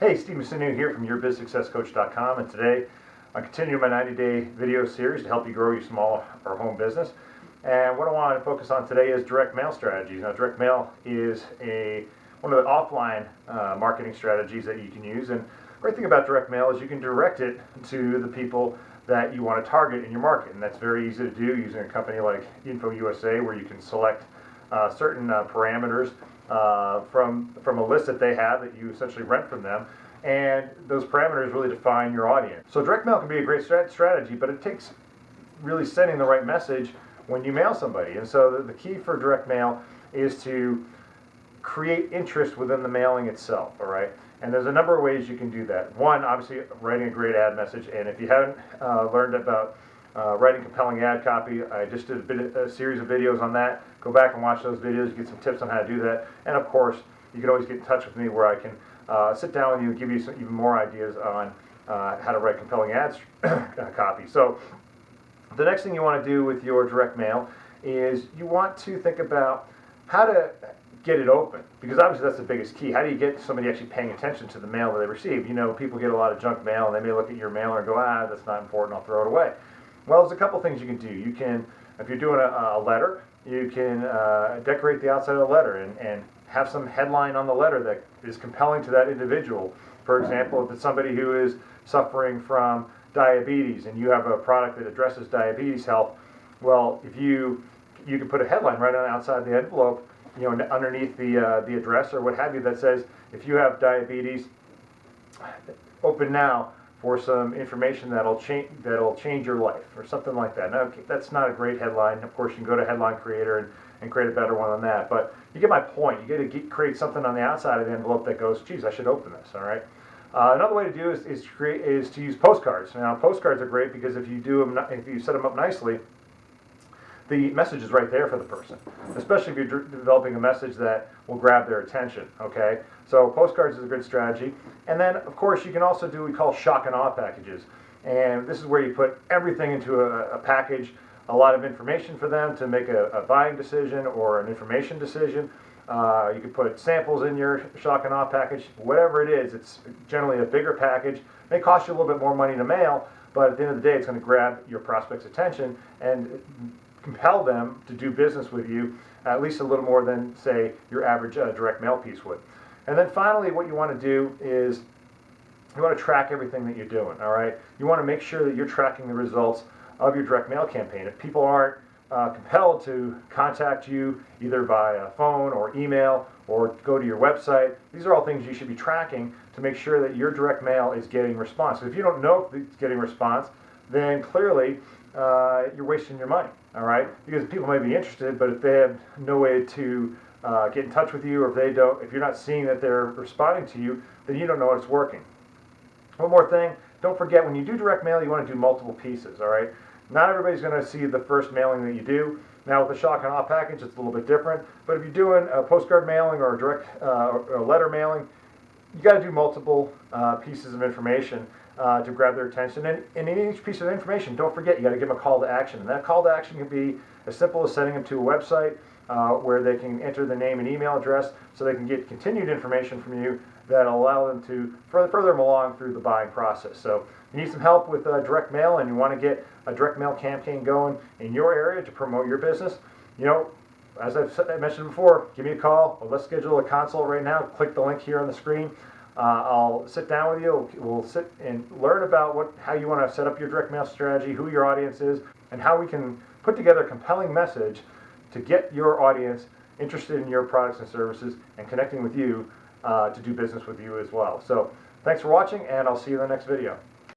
Hey, Steve Messineo here from YourBizSuccessCoach.com, and today I'm continuing my 90-day video series to help you grow your small or home business. And what I want to focus on today is direct mail strategies. Now, direct mail is one of the offline marketing strategies that you can use. And the great thing about direct mail is you can direct it to the people that you want to target in your market, and that's very easy to do using a company like Info USA, where you can select certain parameters from a list that they have that you essentially rent from them, and those parameters really define your audience. So direct mail can be a great strategy, but it takes really sending the right message when you mail somebody. And so the key for direct mail is to create interest within the mailing itself, all right? And there's a number of ways you can do that. One, obviously, writing a great ad message, and if you haven't learned about writing compelling ad copy, I just did a series of videos on that. Go back and watch those videos, get some tips on how to do that. And of course, you can always get in touch with me where I can sit down with you and give you even more ideas on how to write compelling ads copy. So the next thing you want to do with your direct mail is you want to think about how to get it open, because obviously that's the biggest key. How do you get somebody actually paying attention to the mail that they receive? You know, people get a lot of junk mail, and they may look at your mail and go, that's not important, I'll throw it away. Well, there's a couple things you can do. You can, if you're doing a letter, you can decorate the outside of the letter and have some headline on the letter that is compelling to that individual. For example, if it's somebody who is suffering from diabetes and you have a product that addresses diabetes health, well, if you can put a headline right on the outside of the envelope, you know, underneath the address or what have you, that says, if you have diabetes, open now for some information that'll change your life, or something like that. Now, okay, that's not a great headline. Of course, you can go to Headline Creator and create a better one than that. But you get my point. You get to create something on the outside of the envelope that goes, geez, I should open this. All right. Another way to do is to use postcards. Now, postcards are great because if you set them up nicely, the message is right there for the person, especially if you're developing a message that will grab their attention, okay? So postcards is a good strategy. And then, of course, you can also do what we call shock and awe packages. And this is where you put everything into a package, a lot of information for them to make a buying decision or an information decision. You can put samples in your shock and awe package. Whatever it is, it's generally a bigger package. It may cost you a little bit more money to mail, but at the end of the day, it's going to grab your prospect's attention and compel them to do business with you at least a little more than, say, your average direct mail piece would. And then finally, what you want to do is you want to track everything that you're doing, all right? You want to make sure that you're tracking the results of your direct mail campaign. If people aren't compelled to contact you either by phone or email or go to your website, these are all things you should be tracking to make sure that your direct mail is getting response. So if you don't know if it's getting response, then clearly you're wasting your money, all right? Because people may be interested, but if they have no way to get in touch with you, or if you're not seeing that they're responding to you, then you don't know it's working. One more thing, don't forget, when you do direct mail, you want to do multiple pieces, all right? Not everybody's going to see the first mailing that you do. Now, with the shock and awe package, it's a little bit different. But if you're doing a postcard mailing or a direct or letter mailing, you got to do multiple pieces of information to grab their attention. And in each piece of information, don't forget, you got to give them a call to action. And that call to action can be as simple as sending them to a website where they can enter the name and email address so they can get continued information from you that'll allow them to further them along through the buying process. So if you need some help with direct mail and you want to get a direct mail campaign going in your area to promote your business, you know, as I've mentioned before, give me a call, or let's schedule a consult right now. Click the link here on the screen. I'll sit down with you. We'll sit and learn about how you want to set up your direct mail strategy, who your audience is, and how we can put together a compelling message to get your audience interested in your products and services and connecting with you to do business with you as well. So thanks for watching, and I'll see you in the next video.